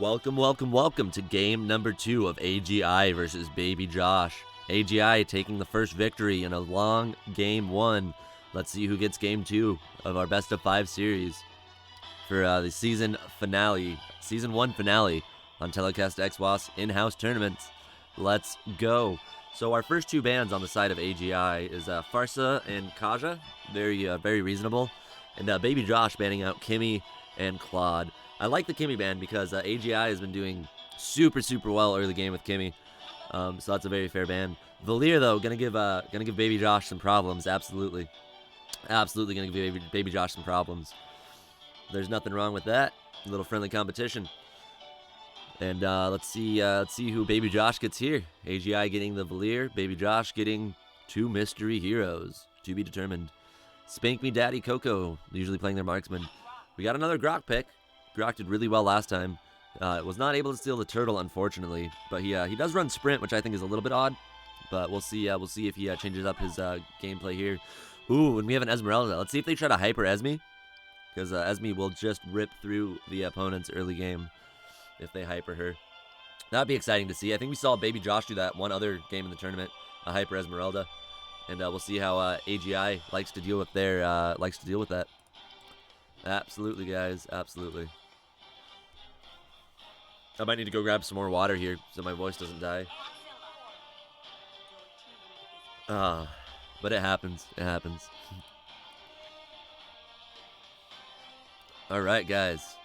Welcome, welcome, welcome to game number 2 of AGI versus Baby Josh. AGI taking the first victory in a long game 1. Let's see who gets game 2 of our best of 5 series for the season 1 finale on Telecast XWAS in-house tournaments. Let's go. So our first 2 bans on the side of AGI is Farsa and Kaja, very reasonable, and Baby Josh banning out Kimmy and Claude. I like the Kimmy ban because AGI has been doing super well early game with Kimmy, so that's a very fair ban. Valier though gonna give Baby Josh some problems. Absolutely gonna give Baby Josh some problems. There's nothing wrong with that. A little friendly competition. And let's see who Baby Josh gets here. AGI getting the Valier, Baby Josh getting 2 mystery heroes to be determined. Spank Me Daddy Coco usually playing their marksman. We got another Grok pick. Grok did really well last time. Was not able to steal the turtle, unfortunately, but he does run sprint, which I think is a little bit odd. But we'll see. We'll see if he changes up his gameplay here. Ooh, and we have an Esmeralda. Let's see if they try to hyper Esme, because Esme will just rip through the opponent's early game if they hyper her. That'd be exciting to see. I think we saw Baby Josh do that one other game in the tournament, a hyper Esmeralda, and we'll see how AGI likes to deal with that. Absolutely, guys. Absolutely. I might need to go grab some more water here so my voice doesn't die. But it happens. It happens. All right, guys.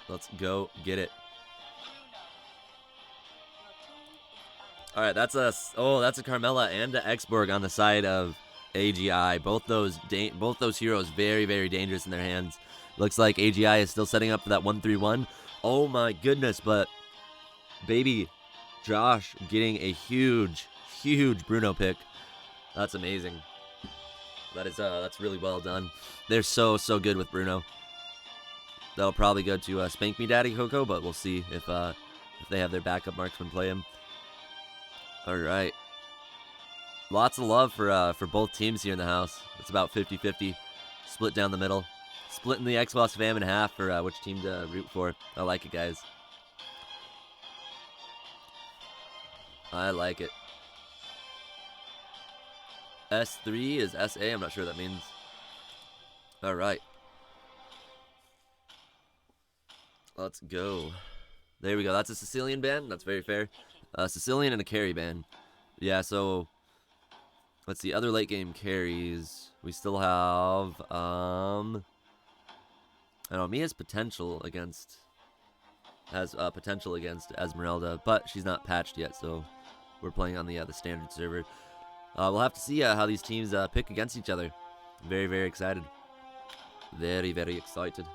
Let's go get it. All right, that's a Carmella and a Xborg on the side of AGI. Both those heroes very dangerous in their hands. Looks like AGI is still setting up for that 1-3-1. Oh my goodness, but Baby Josh getting a huge Bruno pick. That's amazing. That's really well done. They're so good with Bruno. That'll probably go to Spank Me Daddy Coco, but we'll see if they have their backup marksman play him. All right. Lots of love for both teams here in the house. It's about 50-50, split down the middle, splitting the Xbox fam in half for which team to root for. I like it, guys. I like it. S3 is SA. I'm not sure what that means. All right. Let's go. There we go. That's a Sicilian ban. That's very fair. Sicilian and a carry ban. Yeah, so let's see. Other late game carries. We still have I don't know, Mia's potential against Esmeralda, but she's not patched yet, so we're playing on the standard server. We'll have to see how these teams pick against each other. Very excited. Very excited.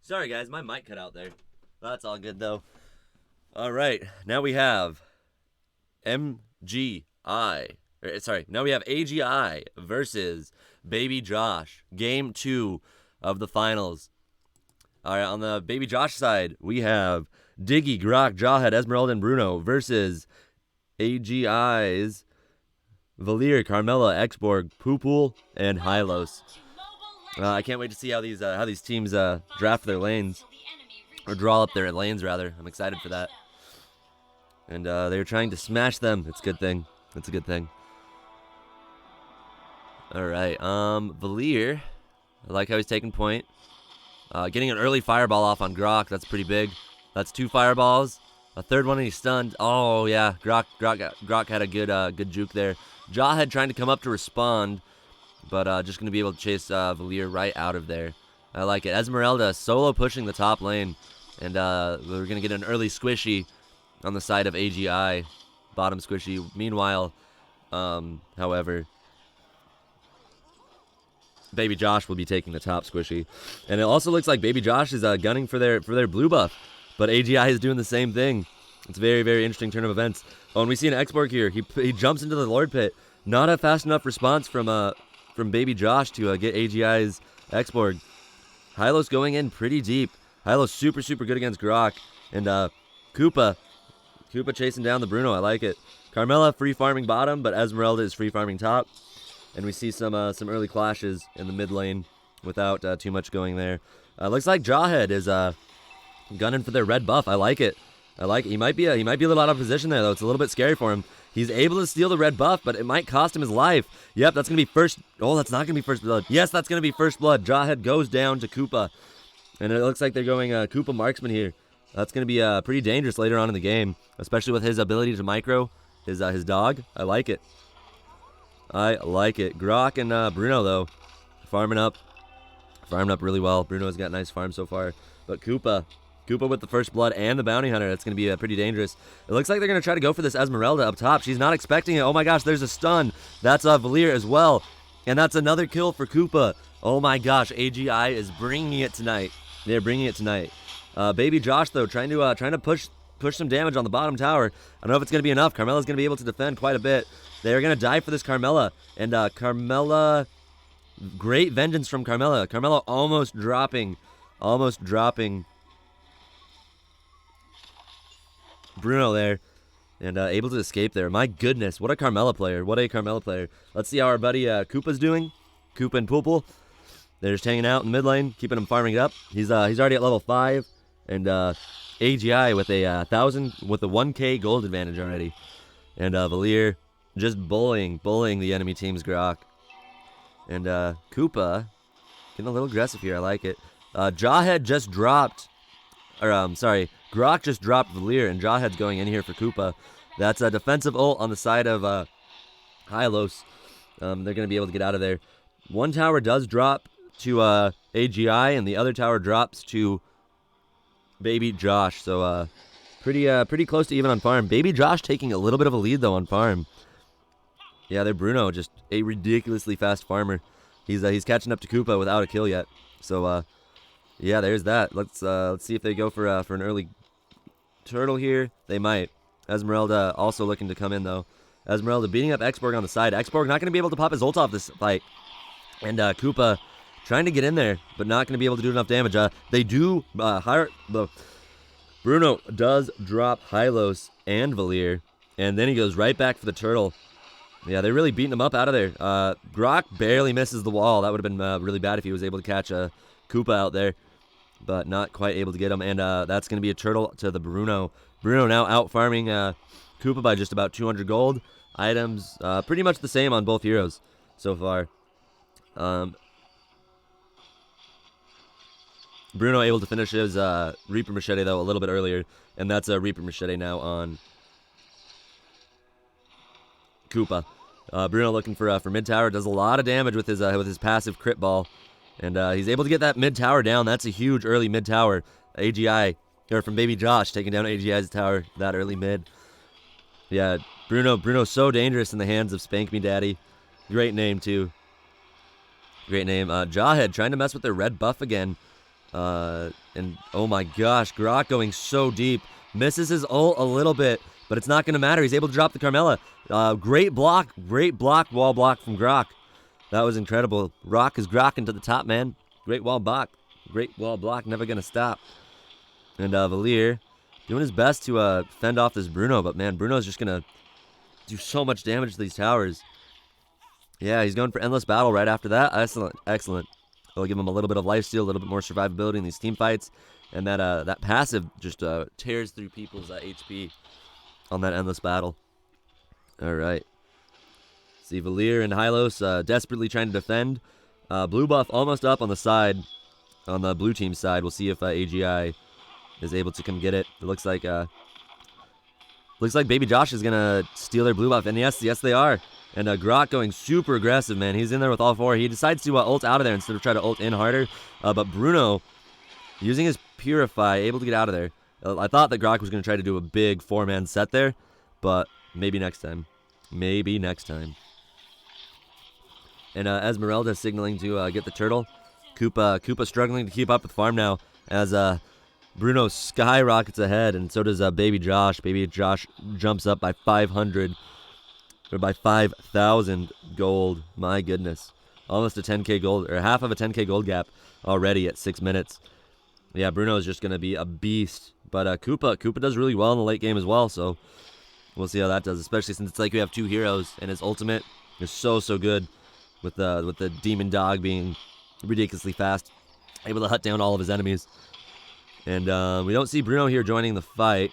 Sorry, guys, my mic cut out there. That's all good, though. All right, now we have now we have AGI versus Baby Josh. Game 2 of the finals. All right, on the Baby Josh side, we have Diggy, Grok, Jawhead, Esmeralda, and Bruno versus AGI's Valier, Carmella, Xborg, Poopool, and Hylos. I can't wait to see how these teams draft their lanes, or draw up their lanes rather. I'm excited for that. And they're trying to smash them. It's a good thing. It's a good thing. All right, Valier, I like how he's taking point. Getting an early fireball off on Grok, that's pretty big. That's 2 fireballs. A third one and he's stunned. Oh yeah, Grok had a good juke there. Jawhead trying to come up to respond, but just going to be able to chase Valier right out of there. I like it. Esmeralda solo pushing the top lane, and we're going to get an early squishy on the side of AGI. Bottom squishy. Meanwhile, however, Baby Josh will be taking the top squishy. And it also looks like Baby Josh is gunning for their blue buff, but AGI is doing the same thing. It's a very, very interesting turn of events. Oh, and we see an Xborg here. He jumps into the Lord Pit. Not a fast enough response from Baby Josh to get AGI's Xborg. Hylos going in pretty deep. Hylos super, super good against Grok. And Koopa chasing down the Bruno. I like it. Carmella free farming bottom, but Esmeralda is free farming top. And we see some early clashes in the mid lane without too much going there. Looks like Jawhead is gunning for their red buff. I like it. He might be a little out of position there though. It's a little bit scary for him. He's able to steal the red buff, but it might cost him his life. Yep, that's gonna be first. Oh, that's not gonna be first blood. Yes, that's gonna be first blood. Jawhead goes down to Koopa, and it looks like they're going Koopa marksman here. That's gonna be pretty dangerous later on in the game, especially with his ability to micro his dog. I like it. Grok and Bruno though, farming up really well. Bruno's got nice farm so far, but Koopa with the first blood and the bounty hunter. That's going to be pretty dangerous. It looks like they're going to try to go for this Esmeralda up top. She's not expecting it. Oh my gosh, there's a stun. That's Valier as well. And that's another kill for Koopa. Oh my gosh, AGI is bringing it tonight. They're bringing it tonight. Baby Josh, though, trying to push some damage on the bottom tower. I don't know if it's going to be enough. Carmella's going to be able to defend quite a bit. They're going to die for this Carmella. And Carmella, great vengeance from Carmella. Carmella almost dropping Bruno there, and able to escape there. My goodness, what a Carmella player. Let's see how our buddy Koopa's doing. Koopa and Poopool. They're just hanging out in the mid lane, keeping him farming it up. He's already at level 5, and AGI with a 1K gold advantage already. And Valier just bullying the enemy team's Grok. And Koopa getting a little aggressive here. I like it. Jawhead just dropped, Grok just dropped Valier, and Jawhead's going in here for Koopa. That's a defensive ult on the side of Hylos. They're going to be able to get out of there. One tower does drop to AGI, and the other tower drops to Baby Josh. So pretty close to even on farm. Baby Josh taking a little bit of a lead, though, on farm. Yeah, their Bruno, just a ridiculously fast farmer. He's catching up to Koopa without a kill yet. So, yeah, there's that. Let's see if they go for an early turtle here. They might. Esmeralda also looking to come in, though. Esmeralda beating up Xborg on the side. Xborg not going to be able to pop his ult off this fight. And Koopa trying to get in there, but not going to be able to do enough damage. They do Bruno does drop Hylos and Valier, and then he goes right back for the turtle. Yeah, they're really beating him up out of there. Grok barely misses the wall. That would have been really bad if he was able to catch Koopa out there, but not quite able to get him. And that's going to be a turtle to the Bruno. Bruno now out farming Koopa by just about 200 gold. Items pretty much the same on both heroes so far. Bruno able to finish his Reaper Machete, though, a little bit earlier. And that's a Reaper Machete now on Koopa. Bruno looking for mid tower. Does a lot of damage with his passive crit ball. And he's able to get that mid tower down. That's a huge early mid tower. AGI, or from Baby Josh, taking down AGI's tower that early mid. Yeah, Bruno's so dangerous in the hands of Spank Me Daddy. Great name, too. Great name. Jawhead trying to mess with their red buff again. And oh my gosh, Grok going so deep. Misses his ult a little bit, but it's not going to matter. He's able to drop the Carmella. Great block, wall block from Grok. That was incredible. Rock is grokking to the top, man. Great wall block, never going to stop. And Valier doing his best to fend off this Bruno, but man, Bruno's just going to do so much damage to these towers. Yeah, he's going for Endless Battle right after that. Excellent. It'll give him a little bit of lifesteal, a little bit more survivability in these team fights. And that passive just tears through people's HP on that Endless Battle. All right. See Valier and Hylos desperately trying to defend. Blue buff almost up on the side, on the blue team side. We'll see if AGI is able to come get it. It looks like Baby Josh is gonna steal their blue buff, and yes, they are. And Grok going super aggressive, man. He's in there with all four. He decides to ult out of there instead of try to ult in harder. But Bruno, using his Purify, able to get out of there. I thought that Grok was going to try to do a big 4-man set there, but maybe next time. Maybe next time. And Esmeralda signaling to get the turtle. Koopa struggling to keep up with farm now as Bruno skyrockets ahead, and so does Baby Josh. Baby Josh jumps up by 500. Or by 5,000 gold. My goodness. Almost a 10k gold, or half of a 10k gold gap already at 6 minutes. Yeah, Bruno is just going to be a beast. But Koopa does really well in the late game as well, so we'll see how that does, especially since it's like we have two heroes, and his ultimate is so good with the Demon Dog being ridiculously fast, able to hut down all of his enemies. And we don't see Bruno here joining the fight.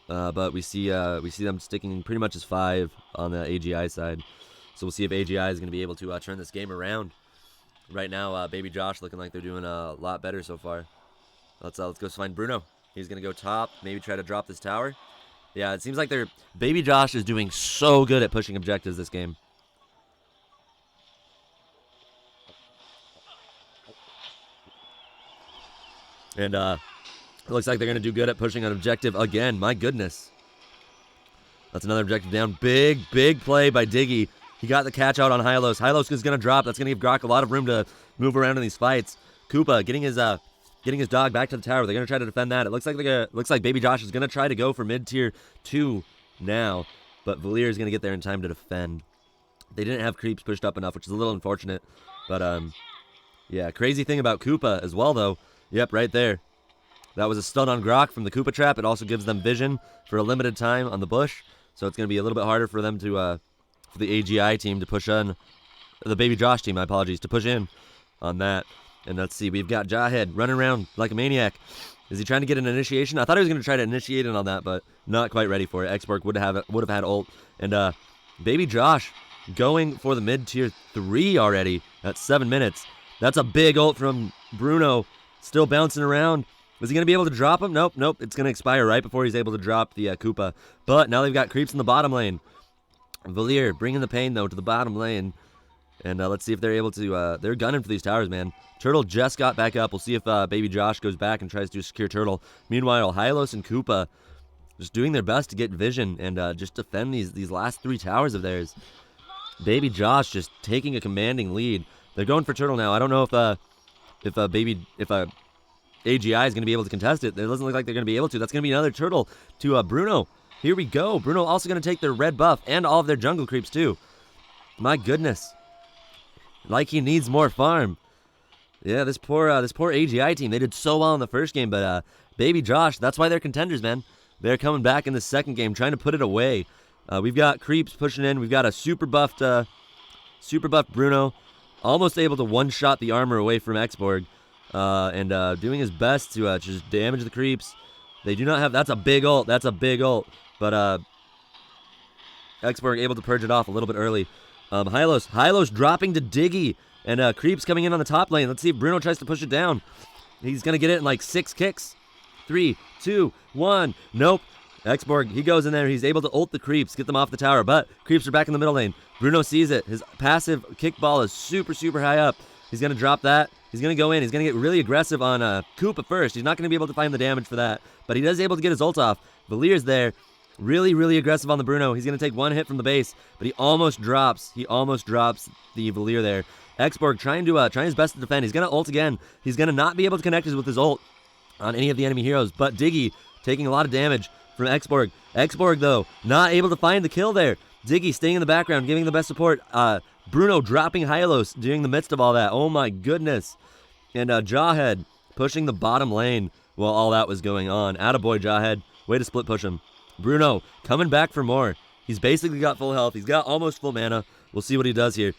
But we see them sticking pretty much as 5 on the AGI side. So we'll see if AGI is going to be able to turn this game around. Right now, Baby Josh looking like they're doing a lot better so far. Let's go find Bruno. He's going to go top, maybe try to drop this tower. Yeah, it seems like Baby Josh is doing so good at pushing objectives this game. And it looks like they're going to do good at pushing an objective again. My goodness. That's another objective down. Big play by Diggy. He got the catch out on Hylos. Hylos is going to drop. That's going to give Grok a lot of room to move around in these fights. Koopa getting his dog back to the tower. They're going to try to defend that. It looks like Baby Josh is going to try to go for mid-tier 2 now. But Valier is going to get there in time to defend. They didn't have creeps pushed up enough, which is a little unfortunate. But, yeah, crazy thing about Koopa as well, though. Yep, right there. That was a stun on Grok from the Koopa trap. It also gives them vision for a limited time on the bush. So it's going to be a little bit harder for them to, for the AGI team to push on, the Baby Josh team, my apologies, to push in on that. And let's see, we've got Jawhead running around like a maniac. Is he trying to get an initiation? I thought he was going to try to initiate it on that, but not quite ready for it. Xborg would have had ult. And Baby Josh going for the mid-tier 3 already at 7 minutes. That's a big ult from Bruno. Still bouncing around. Is he going to be able to drop him? Nope. It's going to expire right before he's able to drop the Koopa. But now they've got creeps in the bottom lane. Valier bringing the pain, though, to the bottom lane. And let's see if they're able to... they're gunning for these towers, man. Turtle just got back up. We'll see if Baby Josh goes back and tries to secure Turtle. Meanwhile, Hylos and Koopa just doing their best to get vision and just defend these last 3 towers of theirs. Baby Josh just taking a commanding lead. They're going for Turtle now. I don't know if AGI is going to be able to contest it. It doesn't look like they're going to be able to. That's going to be another Turtle to Bruno. Here we go. Bruno also going to take their red buff and all of their jungle creeps too. My goodness. Like he needs more farm. Yeah, this poor AGI team. They did so well in the first game, but Baby Josh, that's why they're contenders, man. They're coming back in the second game, trying to put it away. We've got creeps pushing in. We've got a super buffed Bruno, almost able to one-shot the armor away from Xborg, and doing his best to just damage the creeps. They do not have... That's a big ult. But Xborg able to purge it off a little bit early. Hylos dropping to Diggy, and creeps coming in on the top lane. Let's see if Bruno tries to push it down. He's going to get it in like 6 kicks. 3, 2, 1. Nope. Xborg, he goes in there. He's able to ult the creeps, get them off the tower, but creeps are back in the middle lane. Bruno sees it. His passive kickball is super high up. He's going to drop that. He's going to go in. He's going to get really aggressive on Koopa first. He's not going to be able to find the damage for that, but he is able to get his ult off. Valier's there. Really, really aggressive on the Bruno. He's going to take one hit from the base, but he almost drops. He almost drops the Valier there. Xborg trying his best to defend. He's going to ult again. He's going to not be able to connect with his ult on any of the enemy heroes, but Diggy taking a lot of damage from Xborg. Xborg, though, not able to find the kill there. Diggy staying in the background, giving the best support. Bruno dropping Hylos during the midst of all that. Oh my goodness. And Jawhead pushing the bottom lane while all that was going on. Attaboy, Jawhead. Way to split push him. Bruno coming back for more. He's basically got full health. He's got almost full mana. We'll see what he does here.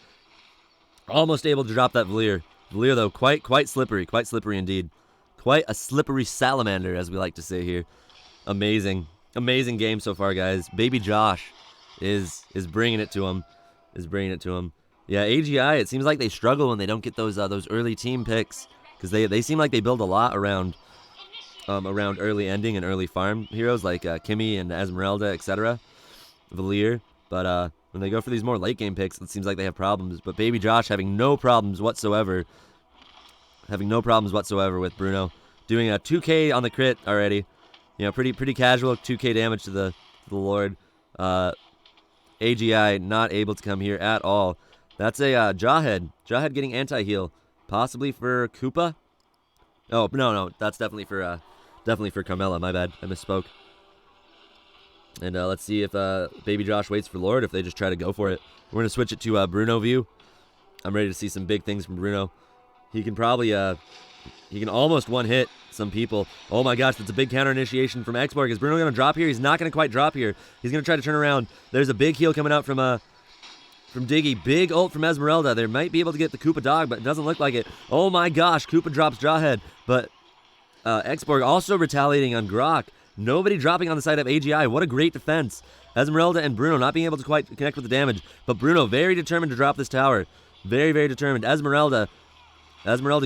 Almost able to drop that Valier. Valier, though, quite slippery. Quite slippery indeed. Quite a slippery salamander, as we like to say here. Amazing. Amazing game so far, guys. Baby Josh is bringing it to him. Yeah, AGI, it seems like they struggle when they don't get those early team picks, because they seem like they build a lot around early ending and early farm heroes like Kimmy and Esmeralda, etc. Valier, but when they go for these more late game picks, it seems like they have problems. But Baby Josh having no problems whatsoever. With Bruno doing a 2K on the crit already. You know, pretty casual 2K damage to the Lord. AGI not able to come here at all. That's a Jawhead. Jawhead getting anti-heal, possibly for Koopa. Oh no, that's definitely for Carmella. My bad, I misspoke. And let's see if Baby Josh waits for Lord, if they just try to go for it. We're gonna switch it to Bruno view. I'm ready to see some big things from Bruno. He can probably he can almost one hit some people. Oh my gosh, that's a big counter initiation from Xborg. Is Bruno gonna drop here? He's not gonna quite drop here. He's gonna try to turn around. There's a big heal coming out from Diggy. Big ult from Esmeralda. They might be able to get the Koopa dog, but it doesn't look like it. Oh my gosh, Koopa drops Jawhead, but Xborg also retaliating on Grok. Nobody dropping on the side of AGI. What a great defense. Esmeralda and Bruno not being able to quite connect with the damage, but Bruno very determined to drop this tower. Very, very determined. Esmeralda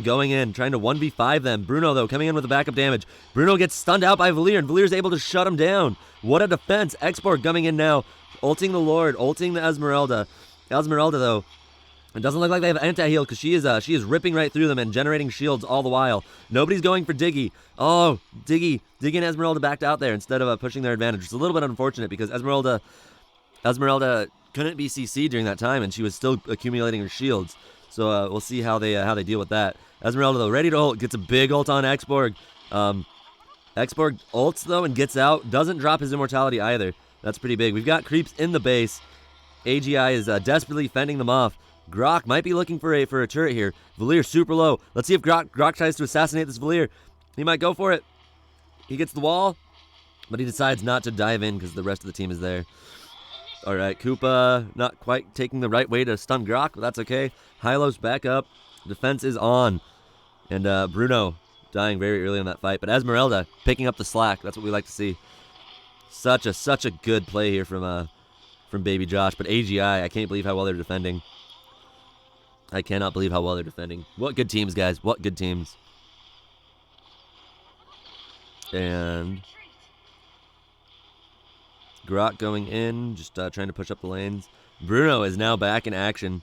going in, trying to 1v5 them. Bruno, though, coming in with the backup damage. Bruno gets stunned out by Valier, and Valier's able to shut him down. What a defense. Xborg coming in now, ulting the Lord, ulting the Esmeralda. Esmeralda, though, it doesn't look like they have anti-heal, because she is ripping right through them and generating shields all the while. Nobody's going for Diggy. Oh, Diggy and Esmeralda backed out there instead of pushing their advantage. It's a little bit unfortunate, because Esmeralda couldn't be CC during that time, and she was still accumulating her shields. So we'll see how they deal with that. Esmeralda, though, ready to ult, gets a big ult on Xborg. Xborg ults, though, and gets out. Doesn't drop his immortality either. That's pretty big. We've got creeps in the base. AGI is desperately fending them off. Grok might be looking for a turret here. Valier super low. Let's see if Grok tries to assassinate this Valier. He might go for it. He gets the wall, but he decides not to dive in because the rest of the team is there. All right, Koopa not quite taking the right way to stun Grok, but that's okay. Hylos back up. Defense is on. And Bruno dying very early in that fight. But Esmeralda picking up the slack. That's what we like to see. Such a good play here from Baby Josh. But AGI, I can't believe how well they're defending. I cannot believe how well they're defending. What good teams, guys. What good teams. And Grok going in, just trying to push up the lanes. Bruno is now back in action.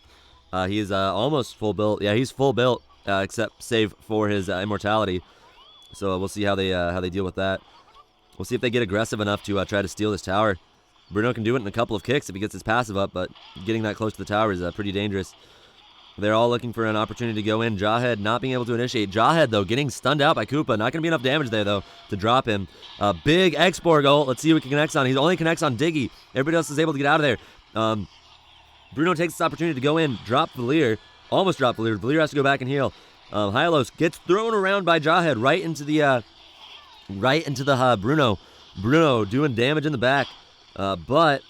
He is almost full built. Yeah, he's full built, except save for his immortality. So we'll see how they deal with that. We'll see if they get aggressive enough to try to steal this tower. Bruno can do it in a couple of kicks if he gets his passive up, but getting that close to the tower is pretty dangerous. They're all looking for an opportunity to go in. Jawhead not being able to initiate. Jawhead, though, getting stunned out by Koopa. Not going to be enough damage there, though, to drop him. Big Xborg ult. Let's see what he connects on. He only connects on Diggy. Everybody else is able to get out of there. Bruno takes this opportunity to go in, drop Valier. Almost drop Valier. Valier has to go back and heal. Hylos gets thrown around by Jawhead right into the Bruno. Bruno doing damage in the back, but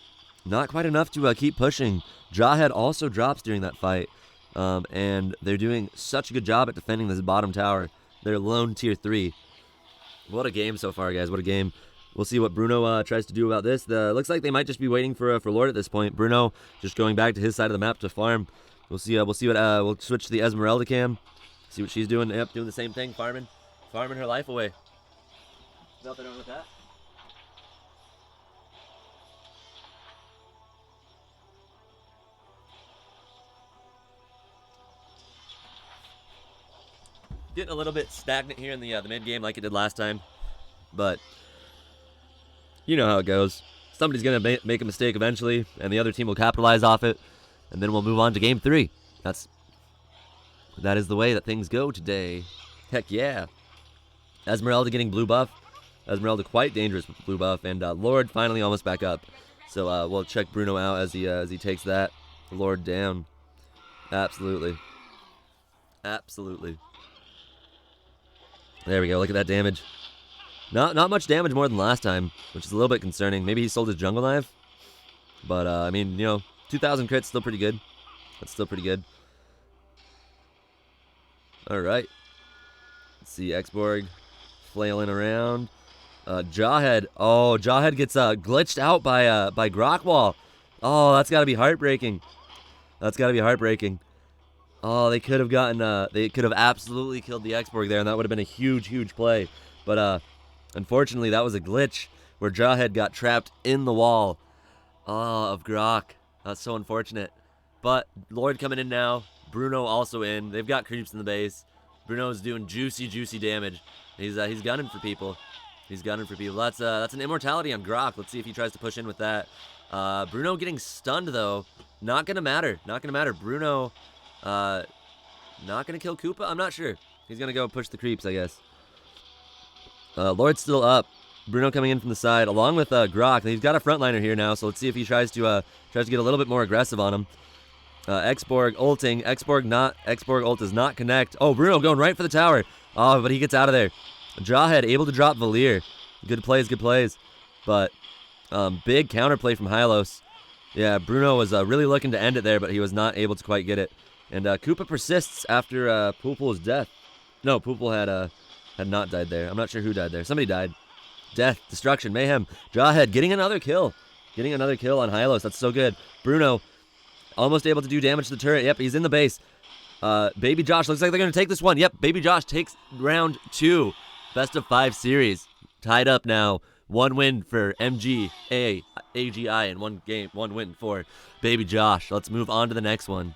not quite enough to keep pushing. Jawhead also drops during that fight. And they're doing such a good job at defending this bottom tower. They're lone tier 3. What a game so far, guys. What a game. We'll see what Bruno tries to do about this. Looks like they might just be waiting for Lord at this point. Bruno just going back to his side of the map to farm. We'll see. We'll switch to the Esmeralda cam. See what she's doing. Yep, doing the same thing. Farming her life away. Nothing wrong with that. Getting a little bit stagnant here in the mid game like it did last time, but you know how it goes. somebody's going to make a mistake eventually, and the other team will capitalize off it, and then we'll move on to game 3. That is the way that things go today. Heck yeah. Esmeralda getting blue buff. Esmeralda quite dangerous with blue buff, and Lord finally almost back up. So we'll check Bruno out as he takes that. Lord down. Absolutely. Absolutely. There we go. Look at that damage. Not much damage more than last time, which is a little bit concerning. Maybe he sold his jungle knife. But, I mean, 2,000 crits, still pretty good. That's still pretty good. Alright. Let's see, Xborg flailing around. Jawhead. Oh, Jawhead gets glitched out by Grockwall. Oh, that's got to be heartbreaking. That's got to be heartbreaking. Oh, they could have absolutely killed the Xborg there, and that would have been a huge, huge play. But unfortunately, that was a glitch where Jawhead got trapped in the wall of Grok. That's so unfortunate. But Lord coming in now. Bruno also in. They've got creeps in the base. Bruno's doing juicy, juicy damage. He's gunning for people. He's gunning for people. That's an immortality on Grok. Let's see if he tries to push in with that. Bruno getting stunned though. Not gonna matter. Not gonna matter. Bruno, not gonna kill Koopa. I'm not sure. He's gonna go push the creeps, I guess. Lord's still up. Bruno coming in from the side along with Grok. He's got a frontliner here now, so let's see if he tries to get a little bit more aggressive on him. Xborg ulting. Xborg ult does not connect. Oh, Bruno going right for the tower. Oh, but he gets out of there. Jawhead able to drop Valir. Good plays, good plays. But big counterplay from Hylos. Yeah, Bruno was really looking to end it there, but he was not able to quite get it. And Koopa persists after Poople's death. No, Poople had not died there. I'm not sure who died there. Somebody died. Death, destruction, mayhem. Jawhead getting another kill. Getting another kill on Hylos. That's so good. Bruno almost able to do damage to the turret. Yep, he's in the base. Baby Josh looks like they're going to take this one. Yep, Baby Josh takes round 2. Best of 5 series. Tied up now. 1 win for AGI, and 1 win for Baby Josh. Let's move on to the next one.